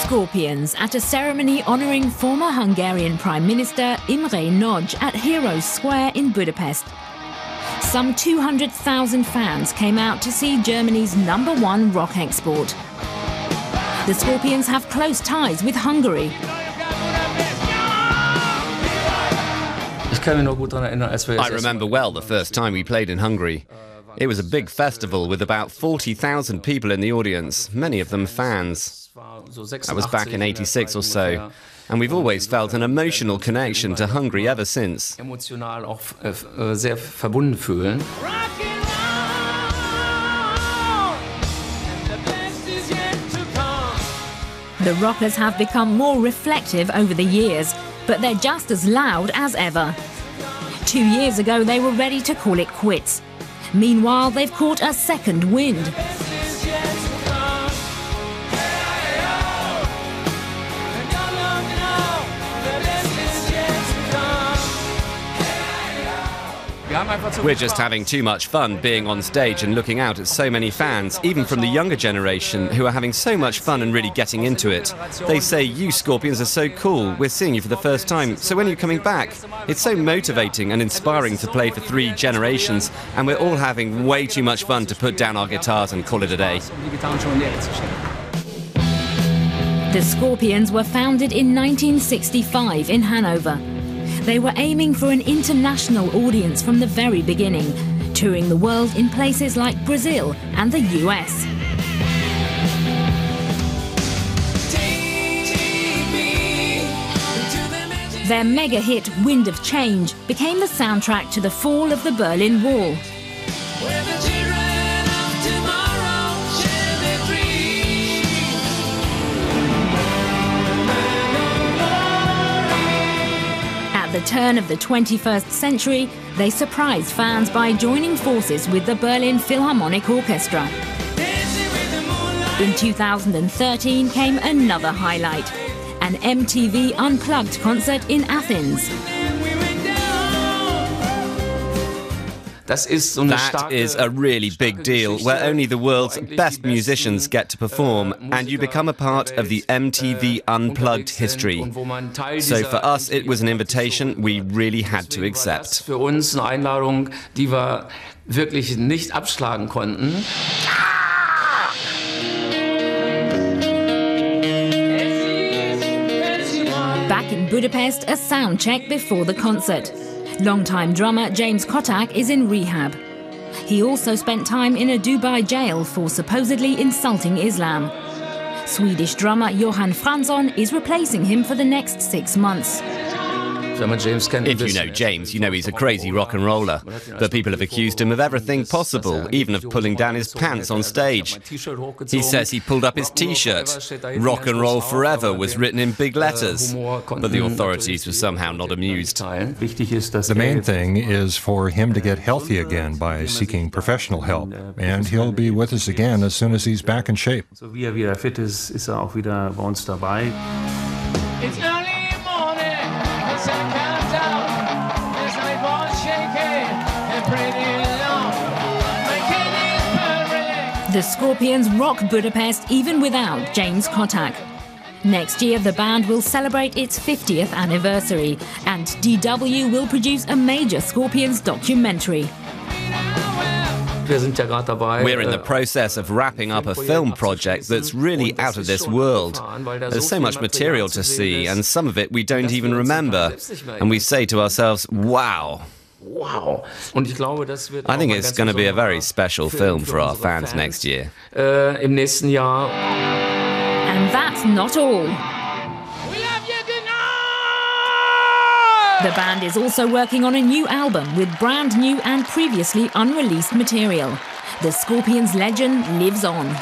Scorpions at a ceremony honouring former Hungarian Prime Minister Imre Nagy at Heroes Square in Budapest. Some 200,000 fans came out to see Germany's #1 rock export. The Scorpions have close ties with Hungary. I remember well the first time we played in Hungary. It was a big festival with about 40,000 people in the audience, many of them fans. That was back in '86 or so, and we've always felt an emotional connection to Hungary ever since. The rockers have become more reflective over the years, but they're just as loud as ever. 2 years ago, they were ready to call it quits. Meanwhile, they've caught a second wind. We're just having too much fun being on stage and looking out at so many fans, even from the younger generation, who are having so much fun and really getting into it. They say, "You Scorpions are so cool, we're seeing you for the first time, so when are you coming back?" It's so motivating and inspiring to play for 3 generations, and we're all having way too much fun to put down our guitars and call it a day. The Scorpions were founded in 1965 in Hanover. They were aiming for an international audience from the very beginning, touring the world in places like Brazil and the US. Their mega hit, Wind of Change, became the soundtrack to the fall of the Berlin Wall. At the turn of the 21st century, they surprised fans by joining forces with the Berlin Philharmonic Orchestra. In 2013 came another highlight, an MTV Unplugged concert in Athens. That is a really big deal, where only the world's best musicians get to perform, and you become a part of the MTV Unplugged history. So for us, it was an invitation we really had to accept. Back in Budapest, a sound check before the concert. Longtime drummer James Kotak is in rehab. He also spent time in a Dubai jail for supposedly insulting Islam. Swedish drummer Johan Fransson is replacing him for the next 6 months. If you know James, you know he's a crazy rock and roller. But people have accused him of everything possible, even of pulling down his pants on stage. He says he pulled up his T-shirt. "Rock and roll forever" was written in big letters. But the authorities were somehow not amused. The main thing is for him to get healthy again by seeking professional help. And he'll be with us again as soon as he's back in shape. So wie wieder fit ist, ist er auch wieder bei uns dabei. The Scorpions rock Budapest even without James Kotak. Next year, the band will celebrate its 50th anniversary, and DW will produce a major Scorpions documentary. We're in the process of wrapping up a film project that's really out of this world. There's so much material to see, and some of it we don't even remember. And we say to ourselves, wow. I think it's going to be a very special film for our fans next year. And that's not all. The band is also working on a new album with brand new and previously unreleased material. The Scorpions legend lives on.